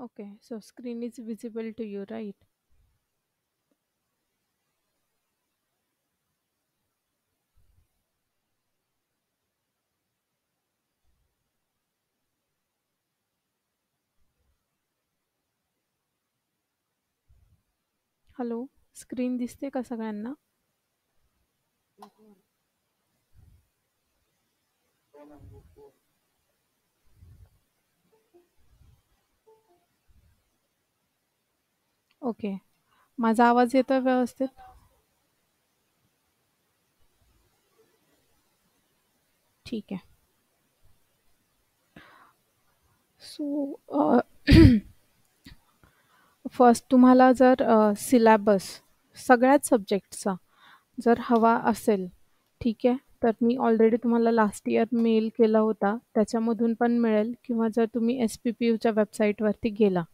Okay, so screen is visible to you, right? Hello, screen दिसते का सगळ्यांना? Okay. माझा आवाज येतोय व्यवस्थित? ठीक आहे. सो फर्स्ट तुम्हाला जर सिलॅबस सगळ्याच सब्जेक्टचा जर हवा असेल, ठीक आहे, तर मी ऑलरेडी तुम्हाला लास्ट इयर मेल केला होता. त्याच्यामधून पण मिळेल किंवा जर तुम्ही SPPUच्या वेबसाईटवरती गेला,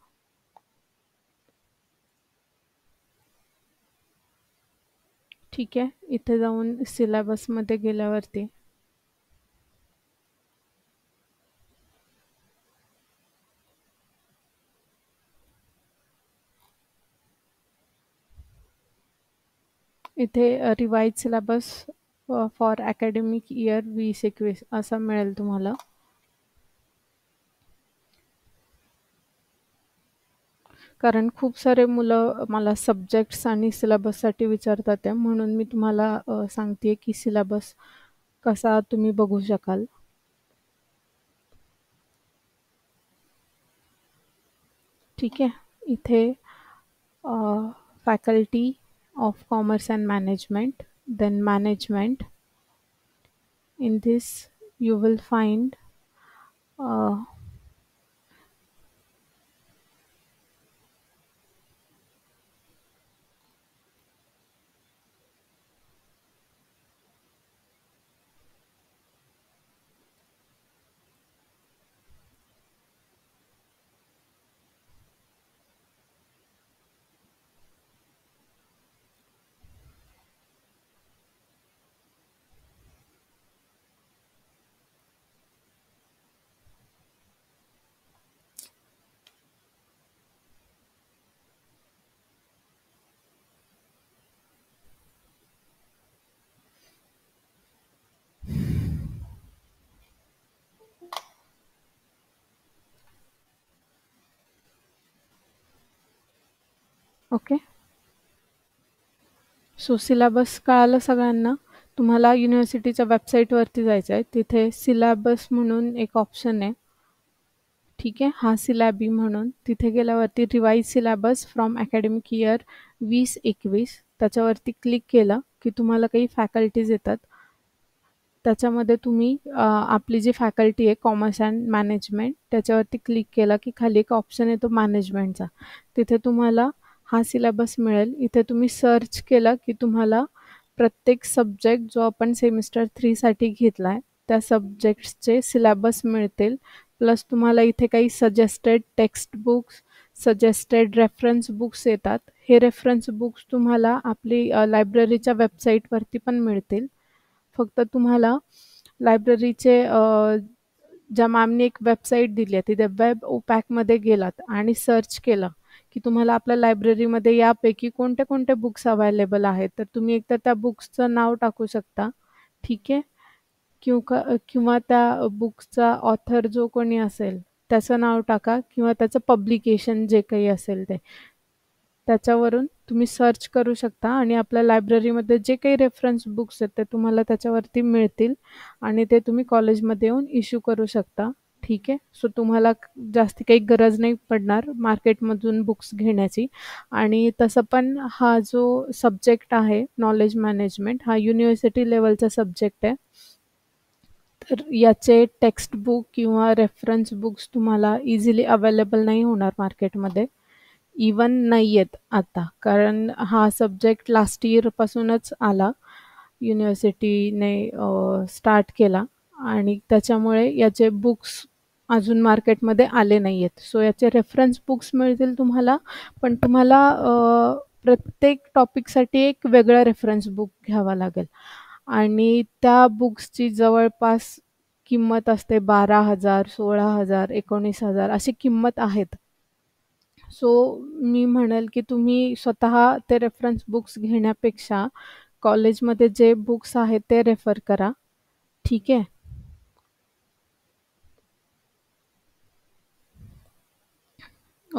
ठीक आहे. इथे जाऊन सिलॅबसमध्ये गेल्यावरती इथे revise syllabus for academic year 2021 असा मिळेल तुम्हाला. कारण खूप सारे मुलं मला सब्जेक्ट्स आणि सिलेबससाठी विचारतात आहे, म्हणून मी तुम्हाला सांगते की सिलेबस कसा तुम्ही बघू शकाल. ठीक आहे. इथे faculty of commerce and management, then management. In this you will find okay. So syllabus कळालं सगळ्यांना? तुम्हाला युनिव्हर्सिटीच्या वेबसाईटवरती जायचं आहे. तिथे सिलॅबस म्हणून एक ऑप्शन आहे. ठीक आहे. हा सिलॅबी म्हणून. तिथे गेल्यावरती revise syllabus from academic year 2021 त्याच्यावरती क्लिक केलं की तुम्हाला काही फॅकल्टीज येतात. त्याच्यामध्ये तुम्ही आपली जी फॅकल्टी आहे कॉमर्स अँड मॅनेजमेंट त्याच्यावरती क्लिक केला की खाली एक ऑप्शन येतो मॅनेजमेंटचा. तिथे तुम्हाला हा सिलॅबस मिळेल. इथे तुम्ही सर्च केलं की तुम्हाला प्रत्येक सब्जेक्ट जो आपण सेमिस्टर 3 साठी घेतलाय त्या सब्जेक्ट्सचे सिलॅबस मिळतील. प्लस तुम्हाला इथे काही suggested text books, suggested reference books येतात. हे रेफरन्स बुक्स तुम्हाला आपली लायब्ररीच्या वेबसाईटवरती पण मिळतील. फक्त तुम्हाला लायब्ररीचे ज्या मॅमनी एक वेबसाईट दिली आहे तिथे वेब ओपॅकमध्ये गेलात आणि सर्च केलं की तुम्हाला आपल्या लायब्ररीमध्ये यापैकी कोणते कोणते बुक्स अवेलेबल आहेत, तर तुम्ही एकतर त्या बुक्सचं नाव टाकू शकता. ठीक आहे. किंवा त्या बुक्सचा ऑथर जो कोणी असेल त्याचं नाव टाका किंवा त्याचं पब्लिकेशन जे काही असेल ते. त्याच्यावरून तुम्ही सर्च करू शकता आणि आपल्या लायब्ररीमध्ये जे काही रेफरन्स बुक्स आहेत ते तुम्हाला त्याच्यावरती मिळतील आणि ते तुम्ही कॉलेजमध्ये येऊन इश्यू करू शकता. ठीक आहे. सो तुम्हाला जास्ती काही गरज नाही पडणार मार्केटमधून बुक्स घेण्याची. आणि तसं पण हा जो सब्जेक्ट आहे नॉलेज मॅनेजमेंट हा युनिव्हर्सिटी लेवलचा सब्जेक्ट आहे. तर याचे टेक्स्ट बुक किंवा रेफरन्स बुक्स तुम्हाला इझिली अवेलेबल नाही होणार मार्केटमध्ये. इवन नाही आहेत आता. कारण हा सब्जेक्ट लास्ट इयरपासूनच आला. युनिव्हर्सिटीने स्टार्ट केला आणि त्याच्यामुळे याचे बुक्स अजून मार्केटमध्ये आले नाही आहेत. सो याचे रेफरन्स बुक्स मिळतील तुम्हाला. पण तुम्हाला प्रत्येक टॉपिकसाठी एक वेगळं रेफरन्स बुक घ्यावा लागेल आणि त्या बुक्सची जवळपास किंमत असते 12,000, 16,000, 19,000 अशी किंमत आहेत. सो मी म्हणेल की तुम्ही स्वतः ते रेफरन्स बुक्स घेण्यापेक्षा कॉलेजमध्ये जे बुक्स आहेत ते रेफर करा. ठीक आहे.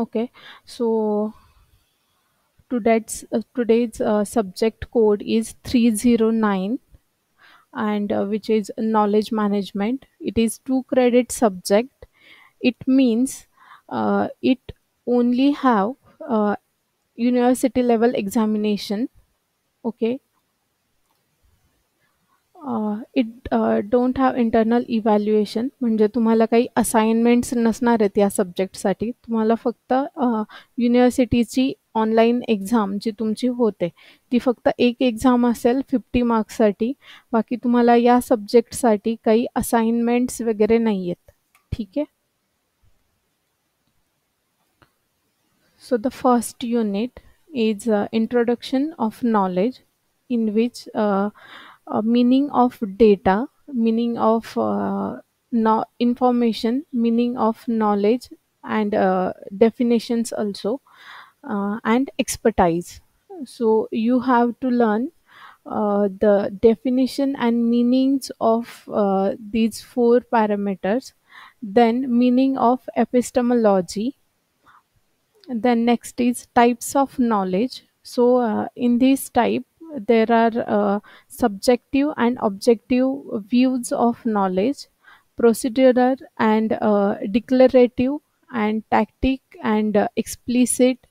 Okay. So today's subject code is 309, and which is knowledge management. It is 2 credit subject. It means it only have university level examination. Okay. It don't have internal evaluation, म्हणजे तुम्हाला काही assignments नसणार आहेत या सब्जेक्टसाठी. तुम्हाला फक्त युनिव्हर्सिटीची ऑनलाईन एक्झाम जी तुमची होते ती फक्त एक एक्झाम असेल 50 मार्क्ससाठी. बाकी तुम्हाला या सब्जेक्टसाठी काही असाइनमेंट्स वगैरे नाही आहेत. ठीक आहे. So the first unit is introduction of knowledge, in which meaning of data, meaning of information, meaning of knowledge, and definitions also, and expertise. So you have to learn the definition and meanings of these 4 parameters, then meaning of epistemology. Then next is types of knowledge. So in this type there are subjective and objective views of knowledge, procedural and declarative, and tactic and explicit,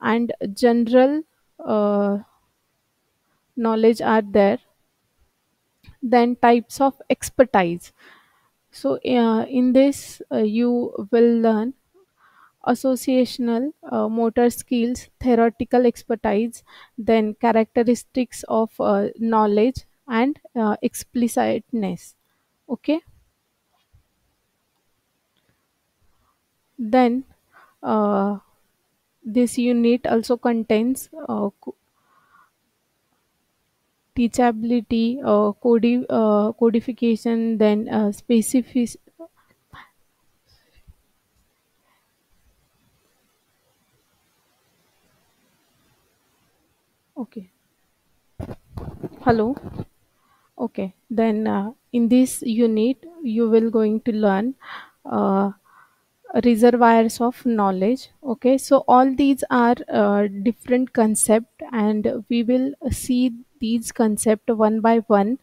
and general uh, knowledge are there. Then types of expertise. So in this you will learn associational, motor skills, theoretical expertise, then characteristics of knowledge, and explicitness. Okay. Then uh, this unit also contains teachability, codification, then specific. Okay. Hello. Okay, then in this unit you will going to learn uh, reservoirs of knowledge. Okay, so all these are different concept, and we will see these concept one by one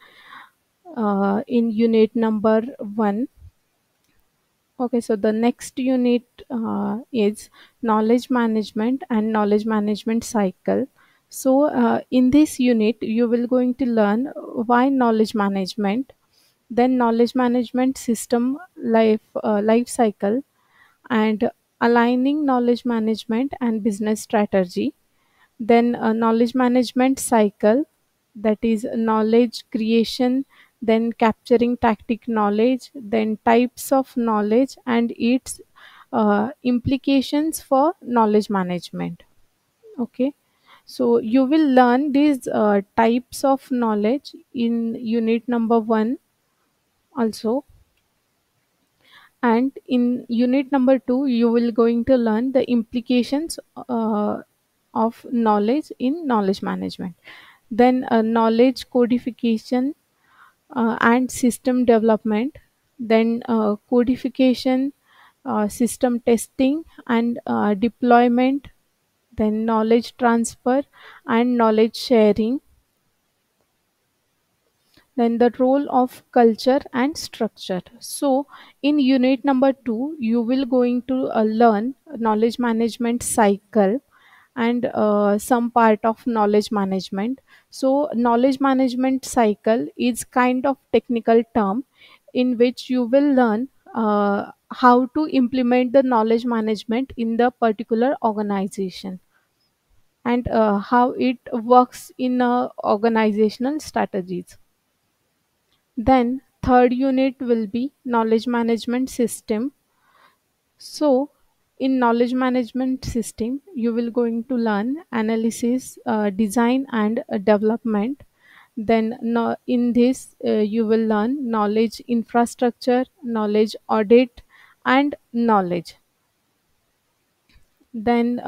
in unit number 1. Okay, so the next unit is knowledge management and knowledge management cycle. So in this unit, you will going to learn why knowledge management, then knowledge management system life cycle, and aligning knowledge management and business strategy. Then a knowledge management cycle, that is knowledge creation, then capturing tactic knowledge, then types of knowledge and its implications for knowledge management. Okay, so you will learn these types of knowledge in unit number 1 also. And in unit number 2 you will going to learn the implications of knowledge in knowledge management. Then knowledge codification and system development, then codification, system testing and deployment, then knowledge transfer and knowledge sharing, then the role of culture and structure. So in unit number 2 you will going to learn knowledge management cycle and some part of knowledge management. So knowledge management cycle is kind of technical term in which you will learn how to implement the knowledge management in the particular organization, and how it works in organizational strategies. Then third unit will be knowledge management system. So in knowledge management system you will going to learn analysis, design and development. Then in this you will learn knowledge infrastructure, knowledge audit and knowledge. then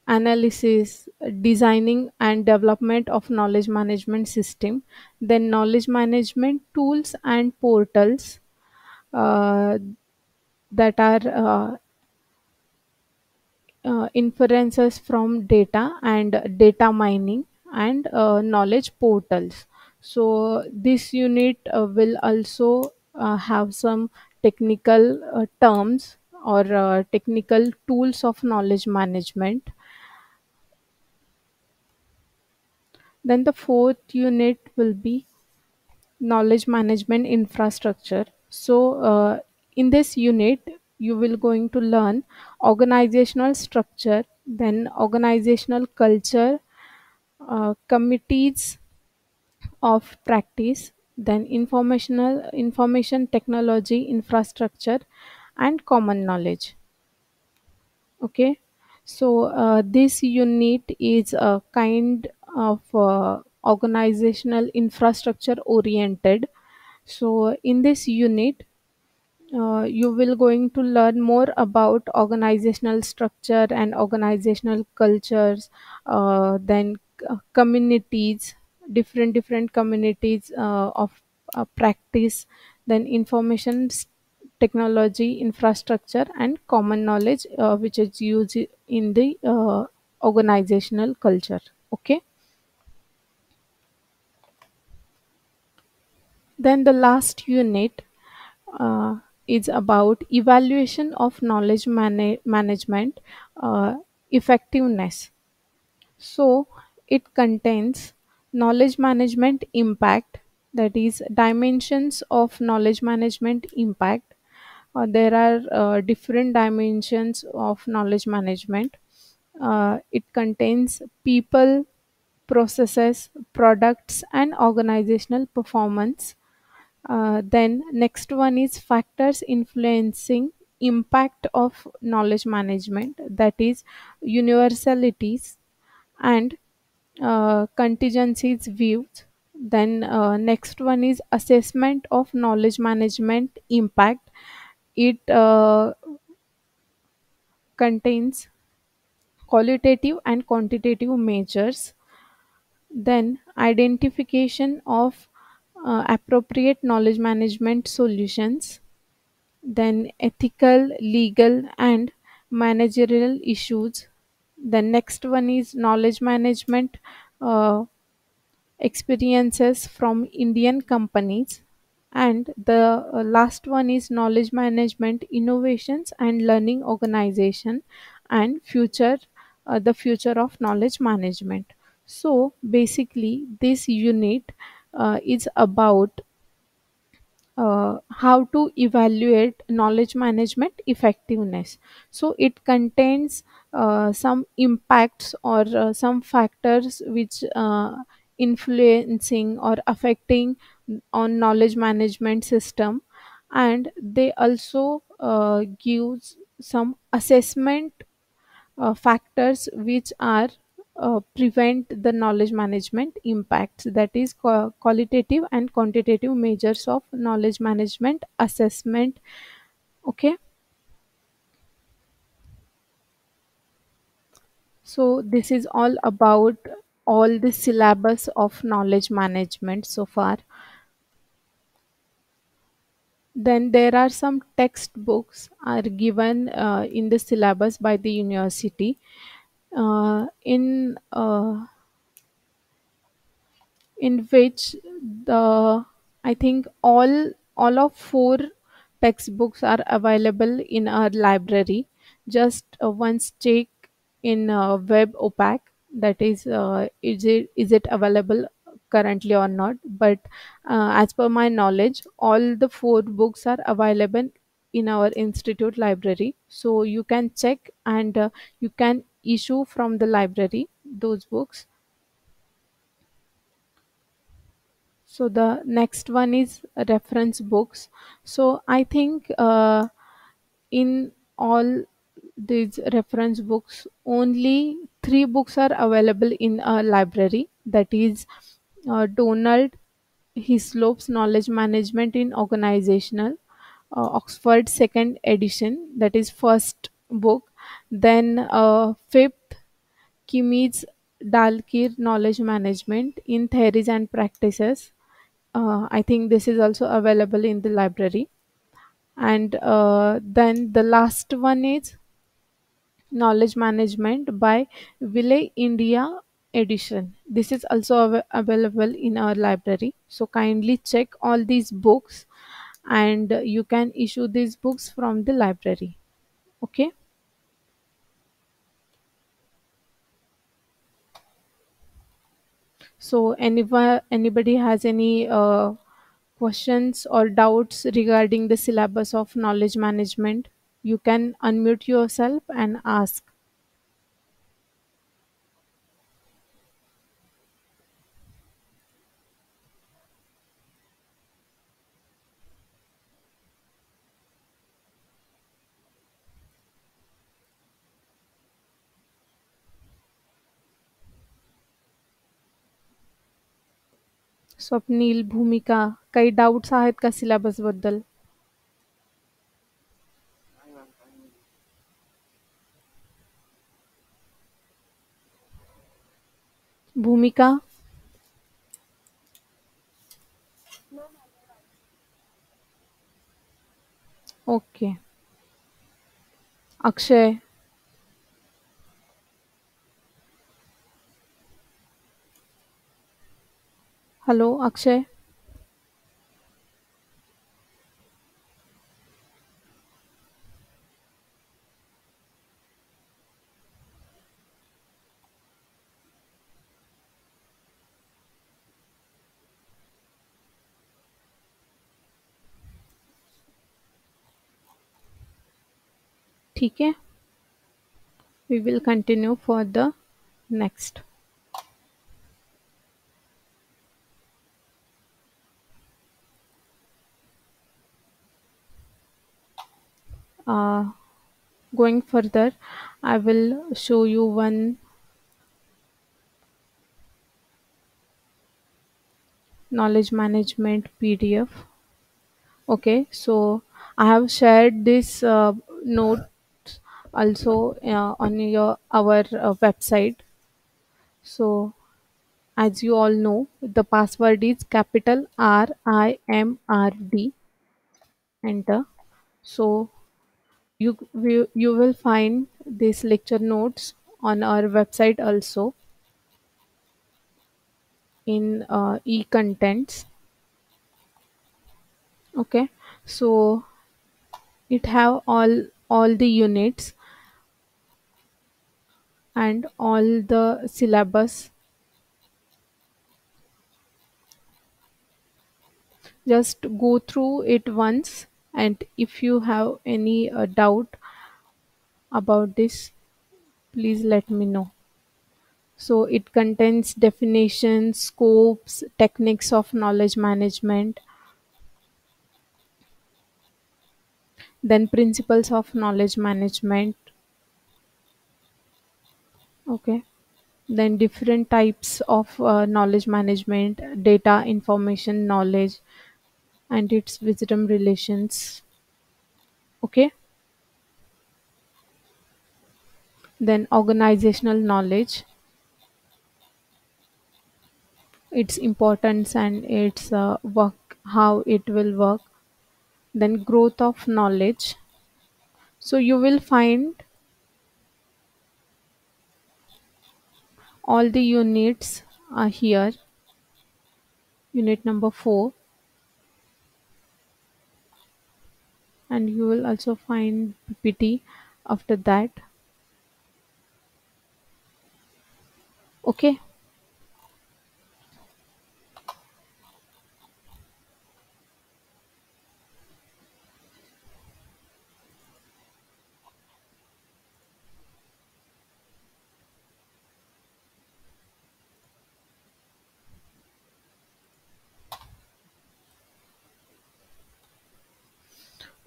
analysis, designing and development of knowledge management system, then knowledge management tools and portals uh, that are inferences from data and data mining and knowledge portals. So this unit will also have some technical terms or technical tools of knowledge management. Then the fourth unit will be knowledge management infrastructure. So in this unit you will going to learn organizational structure, then organizational culture, committees of practice, then information technology infrastructure and common knowledge. Okay, so this unit is a kind of organizational infrastructure oriented. So in this unit you will going to learn more about organizational structure and organizational cultures, then communities, different communities of practice, then technology infrastructure and common knowledge which is used in the organizational culture. Okay, then the last unit is about evaluation of knowledge management effectiveness. So it contains knowledge management impact, that is dimensions of knowledge management impact. There are different dimensions of knowledge management. It contains people, processes, products, and organizational performance. Then next one is factors influencing impact of knowledge management, that is universalities and contingencies views. Then next one is assessment of knowledge management impact. It contains qualitative and quantitative measures. Then identification of appropriate knowledge management solutions, then ethical, legal, and managerial issues. The next one is knowledge management uh, experiences from Indian companies. And the last one is knowledge management innovations and learning organization and the future of knowledge management. So basically, this unit is about how to evaluate knowledge management effectiveness. So it contains some impacts or some factors which influencing or affecting on knowledge management system, and they also gives some assessment factors which are prevent the knowledge management impacts, that is qualitative and quantitative measures of knowledge management assessment. Okay, so this is all about all the syllabus of knowledge management so far. Then there are some textbooks are given in the syllabus by the university. In which the I think all of four textbooks are available in our library. Just once check in web opac, that is it available currently or not. But as per my knowledge, all the four books are available in our institute library, so you can check and you can issue from the library those books. So the next one is reference books. So I think in all these reference books, only three books are available in a library. That is Donald Hislop's Knowledge Management in Organizational, Oxford second edition. That is first book. Then fifth, Kimi's Dalkir Knowledge Management in Theories and Practices. I think this is also available in the library. And then the last one is Knowledge Management by Villay India edition. This is also available in our library. So kindly check all these books, and you can issue these books from the library. Okay. So anybody has any questions or doubts regarding the syllabus of knowledge management, you can unmute yourself and ask. Swapnil, भूमिका, काही doubts आहेत का syllabus बद्दल? भूमिका, okay. Akshay, hello Akshay. ठीक है. We will continue for the next. Uh, Going further, I will show you one knowledge management PDF. Okay, so I have shared this note also on your our website. So as you all know, the password is capital RIMRD. Enter. So you will find these lecture notes on our website also in e-contents. Okay, so it have all the units and all the syllabus. Just go through it once, and if you have any doubt about this, please let me know. So it contains definitions, scopes, techniques of knowledge management, then principles of knowledge management. Okay, then different types of knowledge management, data, information, knowledge, and its wisdom relations. Okay, then organizational knowledge, its importance and its work, how it will work. Then growth of knowledge. So you will find all the units are here. Unit number 4, and you will also find PPT after that. Okay.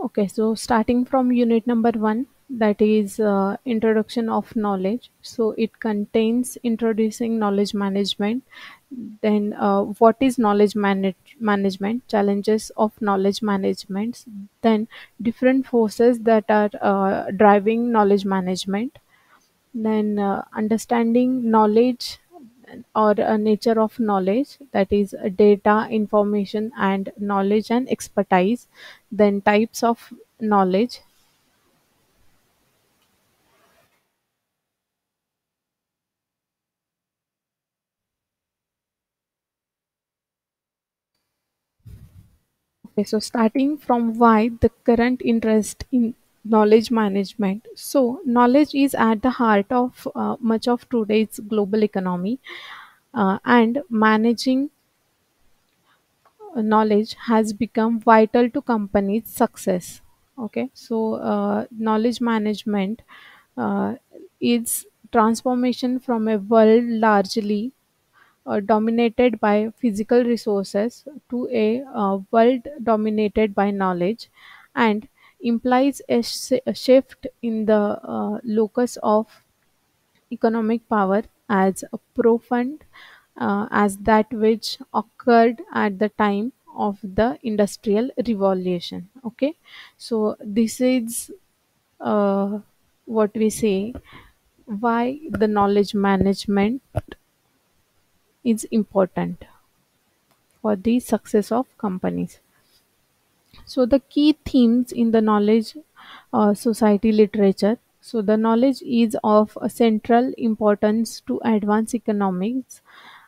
Okay, so starting from unit number 1, that is introduction of knowledge. So it contains introducing knowledge management, Then what is knowledge management, challenges of knowledge management, then different forces that are driving knowledge management, then understanding knowledge or nature of knowledge, that is data, information and knowledge and expertise, then types of knowledge. Okay, so starting from why the current interest in knowledge management. So, knowledge is at the heart of much of today's global economy, and managing knowledge has become vital to companies' success. Okay, so knowledge management uh, is transformation from a world largely dominated by physical resources to a world dominated by knowledge, and implies a shift in the locus of economic power as profound as that which occurred at the time of the industrial revolution. Okay, so this is uh, what we say, why the knowledge management is important for the success of companies. So the key themes in the knowledge society literature. So the knowledge is of a central importance to advance economics,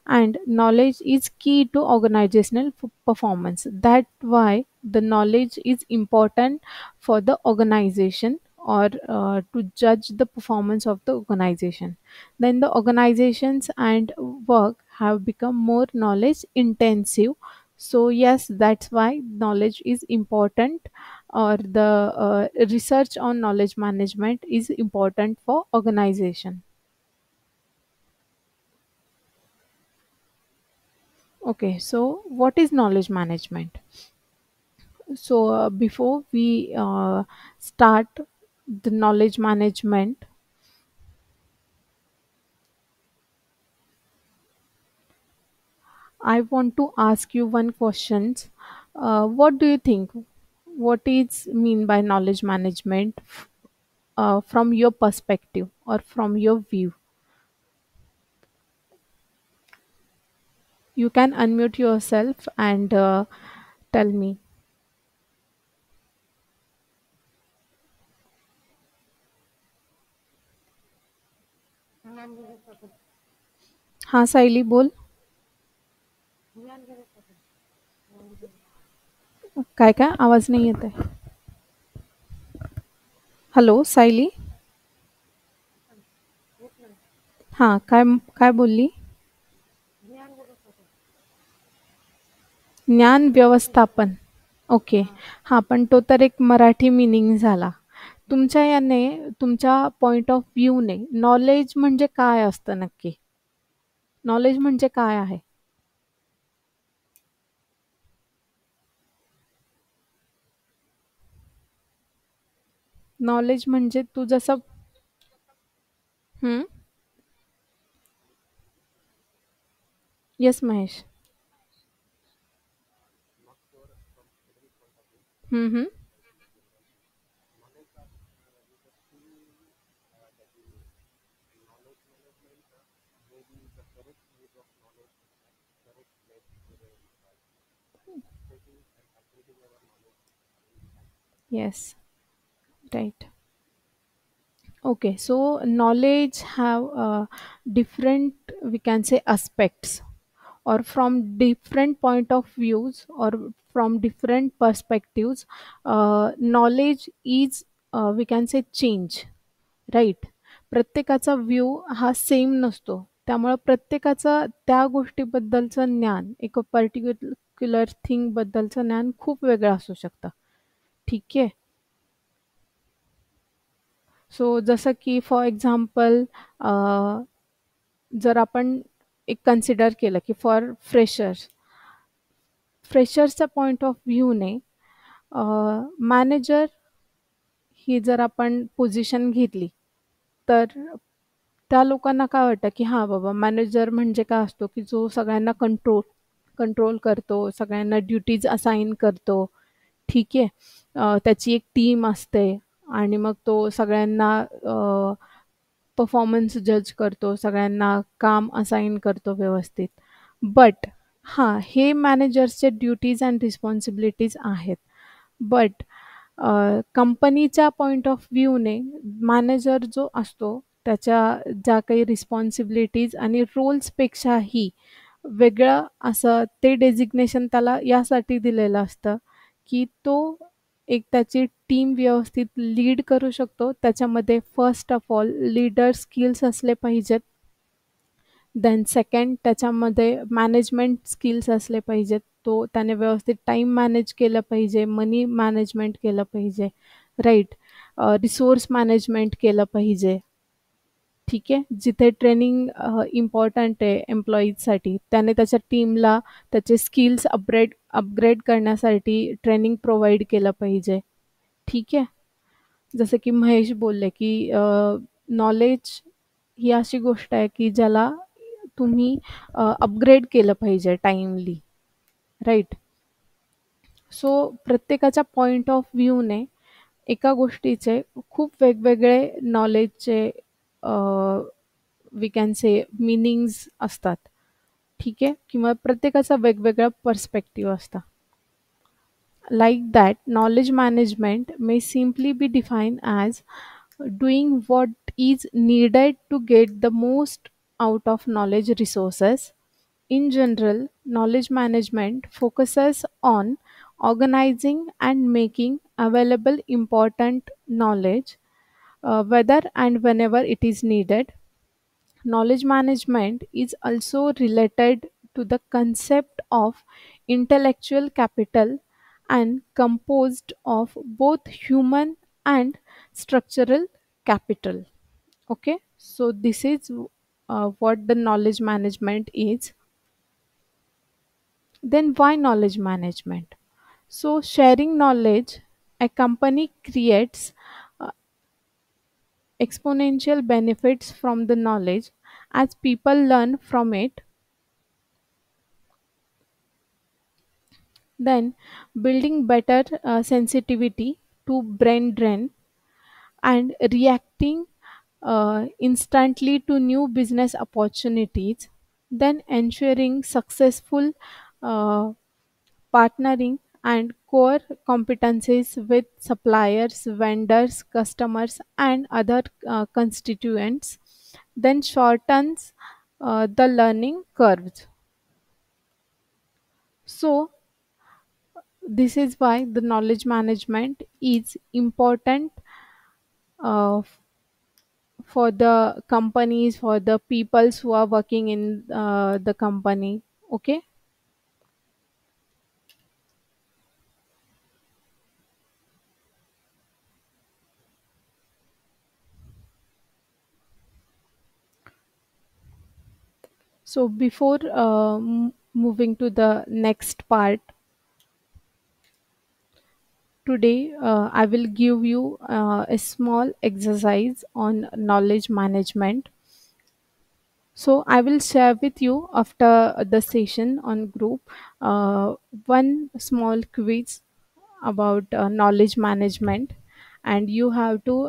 and knowledge is key to organizational performance. That why the knowledge is important for the organization, or to judge the performance of the organization. Then the organizations and work have become more knowledge intensive. So yes, that's why knowledge is important, or the research on knowledge management is important for organization. Okay, so what is knowledge management? So before we start the knowledge management, I want to ask you one question. What do you think? What is mean by knowledge management from your perspective or from your view? You can unmute yourself and tell me. हाँ सायली बोल. काय काय आवाज नाही येत आहे. Hello Sayali. हां काय काय बोलली. ज्ञान व्यवस्थापन. ओके. हां, पण तो तर एक मराठी मीनिंग झाला. तुमच्या याने, तुमच्या पॉइंट ऑफ व्ह्यूने नॉलेज म्हणजे काय असतं नक्की? नॉलेज म्हणजे काय आहे? नॉलेज म्हणजे तू जसं. हं. येस महेश. हं, हं. Yes. Right. Okay, so knowledge have different, we can say, aspects, or from different point of views, or from different perspectives. Knowledge is, we can say, change, right? प्रत्येकाचा व्यू हा same नसतो. त्यामुळं प्रत्येकाचं त्या गोष्टीबद्दलचं ज्ञान, एक पर्टिक्युलर थिंग बद्दलचं ज्ञान खूप वेगळं असू शकतं. ठीक आहे. सो जसं की फॉर एक्झाम्पल, जर आपण एक कन्सिडर केलं की फॉर फ्रेशर्सचा पॉइंट ऑफ व्ह्यूने मॅनेजर ही जर आपण पोझिशन घेतली, तर त्या लोकांना काय वाटतं, की हां बाबा मॅनेजर म्हणजे काय असतो, की जो सगळ्यांना कंट्रोल करतो, सगळ्यांना ड्युटीज असाइन करतो. ठीक आहे. त्याची एक टीम असते आणि मग तो सगळ्यांना परफॉर्मन्स जज करतो, सगळ्यांना काम असाइन करतो व्यवस्थित. बट हां, हे मॅनेजर्सचे ड्युटीज अँड रिस्पॉन्सिबिलिटीज आहेत. बट कंपनीच्या पॉइंट ऑफ व्ह्यूने मॅनेजर जो असतो, त्याच्या ज्या काही रिस्पॉन्सिबिलिटीज आणि रोल्सपेक्षाही वेगळं असं ते डेझिग्नेशन त्याला यासाठी दिलेलं असतं, की तो एक त्याची टीम व्यवस्थित लीड करू शकतो. त्याच्यामध्ये first of all leader skills असले पाहिजेत. देन सेकंड त्याच्यामध्ये मॅनेजमेंट स्किल्स असले पाहिजेत. त्याने व्यवस्थित टाईम मॅनेज केलं पाहिजे, मनी मॅनेजमेंट केलं पाहिजे, राइट. रिसोर्स मॅनेजमेंट केलं पाहिजे. ठीक आहे. जिथे ट्रेनिंग इम्पॉर्टंट आहे एम्प्लॉईजसाठी, त्याने त्याच्या टीमला त्याचे स्किल्स अपग्रेड करण्यासाठी ट्रेनिंग प्रोव्हाईड केलं पाहिजे. ठीक आहे. जसं की महेश बोलले, की नॉलेज ही अशी गोष्ट आहे, की ज्याला तुम्ही अपग्रेड केलं पाहिजे टाईमली, राइट. सो प्रत्येकाच्या पॉइंट ऑफ व्ह्यूने एका गोष्टीचे खूप वेगवेगळे नॉलेजचे वी कॅन से मीनिंग्स असतात. ठीक आहे. किंवा प्रत्येकाचा वेगवेगळा पर्स्पेक्टिव्ह असतं. Like that, knowledge management may simply be defined as doing what is needed to get the most out of knowledge resources. In general, knowledge management focuses on organizing and making available important knowledge, whether and whenever it is needed. Knowledge management is also related to the concept of intellectual capital and composed of both human and structural capital. Okay, so this is what the knowledge management is. Then, why knowledge management? So, sharing knowledge, a company creates uh, exponential benefits from the knowledge as people learn from it. Then building better sensitivity to brain drain and reacting instantly to new business opportunities. Then ensuring successful uh, partnering and core competencies with suppliers, vendors, customers, and other constituents. Then shortens the learning curves. So, this is why the knowledge management is important uh, for the companies, for the peoples who are working in the company. Okay. So before moving to the next part, today I will give you a small exercise on knowledge management. So I will share with you after the session on group uh, one small quiz about knowledge management, and you have to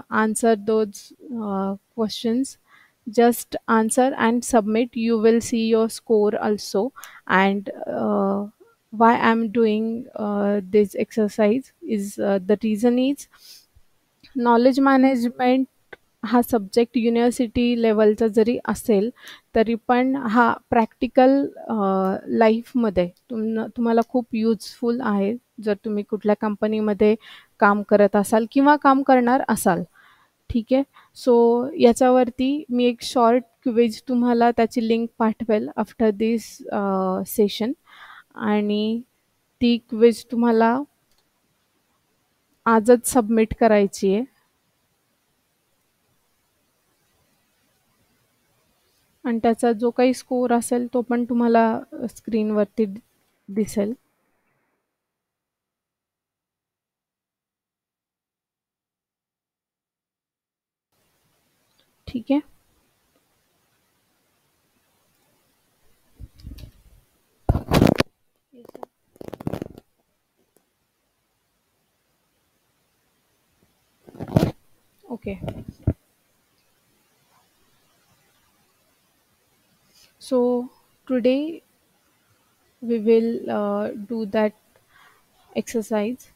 answer those questions. Just answer and submit. You will see your score also. And why I'm doing this exercise is the reason is knowledge management हा subject university लेवलचा जरी असेल, तरी पण हा practical लाईफमध्ये तुम्हाला खूप useful आहे, जर तुम्ही कुठल्या कंपनीमध्ये काम करत असाल किंवा काम करणार असाल. ठीक आहे. सो याच्यावरती मी एक शॉर्ट क्विज तुम्हाला त्याची लिंक पाठवेल आफ्टर दिस सेशन, आणि ती क्विज तुम्हाला आजच सबमिट करायची आहे. आणि त्याचा जो काही स्कोर असेल तो पण तुम्हाला स्क्रीनवरती दिसेल. ठीक आहे. Okay. So today we will do that exercise.